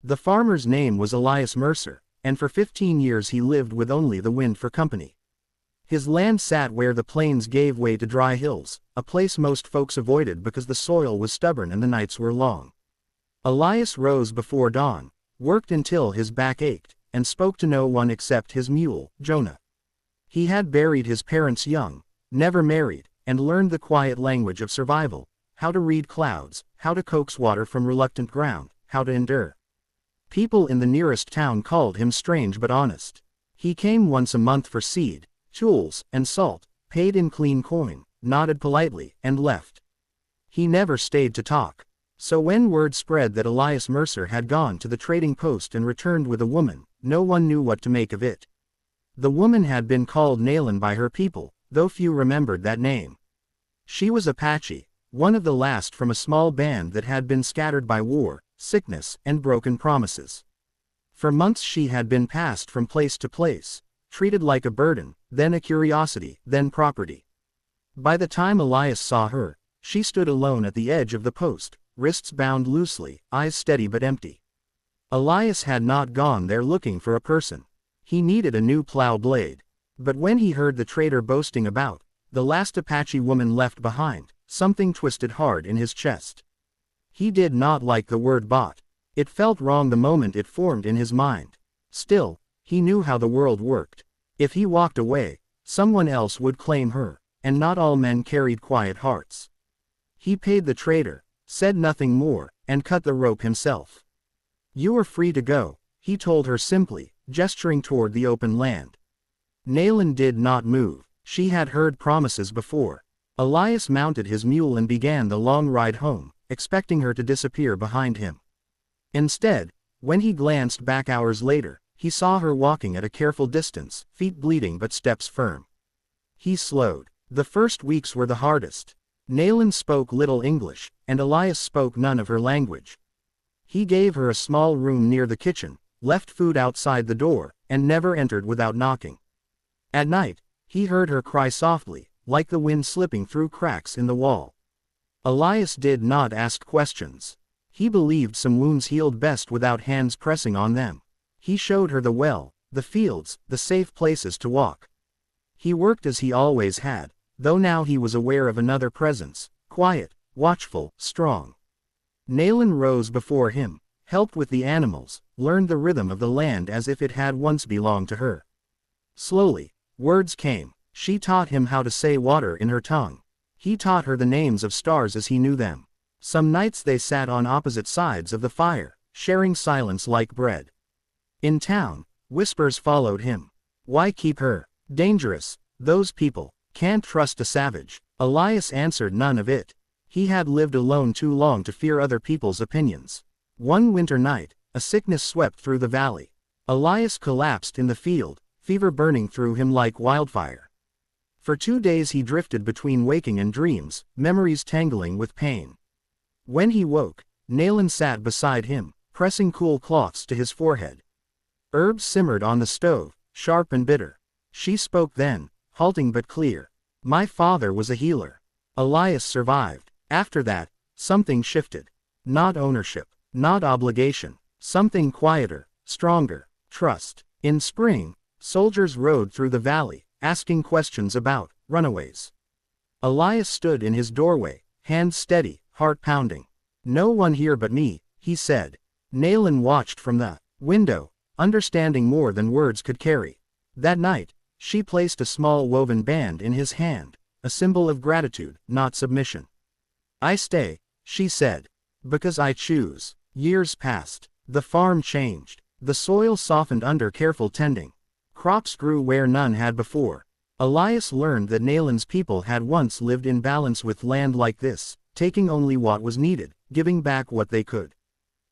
The farmer's name was Elias Mercer, and for 15 years he lived with only the wind for company. His land sat where the plains gave way to dry hills, a place most folks avoided because the soil was stubborn and the nights were long. Elias rose before dawn, worked until his back ached, and spoke to no one except his mule, Jonah. He had buried his parents young, never married, and learned the quiet language of survival, how to read clouds, how to coax water from reluctant ground, how to endure. People in the nearest town called him strange but honest. He came once a month for seed, tools, and salt, paid in clean coin, nodded politely, and left. He never stayed to talk. So when word spread that Elias Mercer had gone to the trading post and returned with a woman, no one knew what to make of it. The woman had been called Nayland by her people, though few remembered that name. She was Apache, one of the last from a small band that had been scattered by war, sickness, and broken promises. For months she had been passed from place to place, treated like a burden, then a curiosity, then property. By the time Elias saw her, she stood alone at the edge of the post, wrists bound loosely, eyes steady but empty. Elias had not gone there looking for a person. He needed a new plow blade. But when he heard the trader boasting about the last Apache woman left behind, something twisted hard in his chest. He did not like the word bought. It felt wrong the moment it formed in his mind. Still, he knew how the world worked. If he walked away, someone else would claim her, and not all men carried quiet hearts. He paid the trader, said nothing more, and cut the rope himself. "You are free to go," he told her simply, gesturing toward the open land. Nayland did not move. She had heard promises before. Elias mounted his mule and began the long ride home, expecting her to disappear behind him. Instead, when he glanced back hours later, he saw her walking at a careful distance, feet bleeding but steps firm. He slowed. The first weeks were the hardest. Nayland spoke little English, and Elias spoke none of her language. He gave her a small room near the kitchen, left food outside the door, and never entered without knocking. At night, he heard her cry softly, like the wind slipping through cracks in the wall. Elias did not ask questions. He believed some wounds healed best without hands pressing on them. He showed her the well, the fields, the safe places to walk. He worked as he always had, though now he was aware of another presence, quiet, watchful, strong. Nayland rose before him, helped with the animals, learned the rhythm of the land as if it had once belonged to her. Slowly, words came. She taught him how to say water in her tongue. He taught her the names of stars as he knew them. Some nights they sat on opposite sides of the fire, sharing silence like bread. In town, whispers followed him. "Why keep her? Dangerous. Those people. Can't trust a savage." Elias answered none of it. He had lived alone too long to fear other people's opinions. One winter night, a sickness swept through the valley. Elias collapsed in the field, fever burning through him like wildfire. For 2 days he drifted between waking and dreams, memories tangling with pain. When he woke, Nayland sat beside him, pressing cool cloths to his forehead. Herbs simmered on the stove, sharp and bitter. She spoke then, halting but clear. "My father was a healer. Elias survived. After that, something shifted. Not ownership, not obligation, something quieter, stronger, trust." In spring, soldiers rode through the valley, asking questions about runaways. Elias stood in his doorway, hands steady, heart pounding. "No one here but me," he said. Nayland watched from the window, understanding more than words could carry. That night, she placed a small woven band in his hand, a symbol of gratitude, not submission. "I stay," she said, "because I choose." Years passed. The farm changed. The soil softened under careful tending. Crops grew where none had before. Elias learned that Nayland's people had once lived in balance with land like this, taking only what was needed, giving back what they could.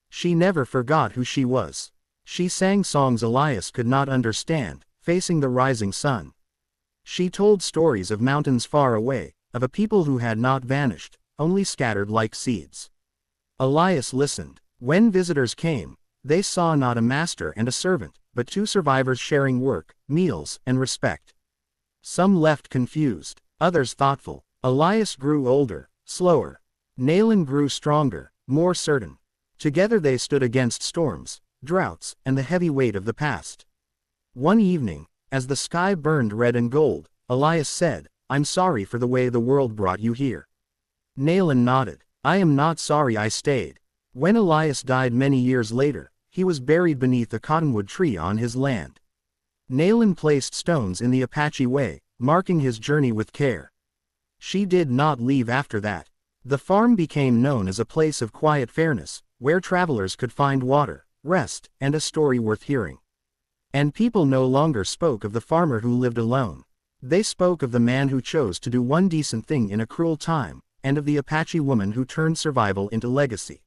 She never forgot who she was. She sang songs Elias could not understand, facing the rising sun. She told stories of mountains far away, of a people who had not vanished, only scattered like seeds. Elias listened. When visitors came, they saw not a master and a servant, but 2 survivors sharing work, meals, and respect. Some left confused, others thoughtful. Elias grew older, slower. Nayland grew stronger, more certain. Together they stood against storms, droughts, and the heavy weight of the past. One evening, as the sky burned red and gold, Elias said, "I'm sorry for the way the world brought you here." Nayland nodded. "I am not sorry I stayed." When Elias died many years later, he was buried beneath a cottonwood tree on his land. Nayland placed stones in the Apache way, marking his journey with care. She did not leave after that. The farm became known as a place of quiet fairness, where travelers could find water, rest, and a story worth hearing. And people no longer spoke of the farmer who lived alone. They spoke of the man who chose to do one decent thing in a cruel time, and of the Apache woman who turned survival into legacy.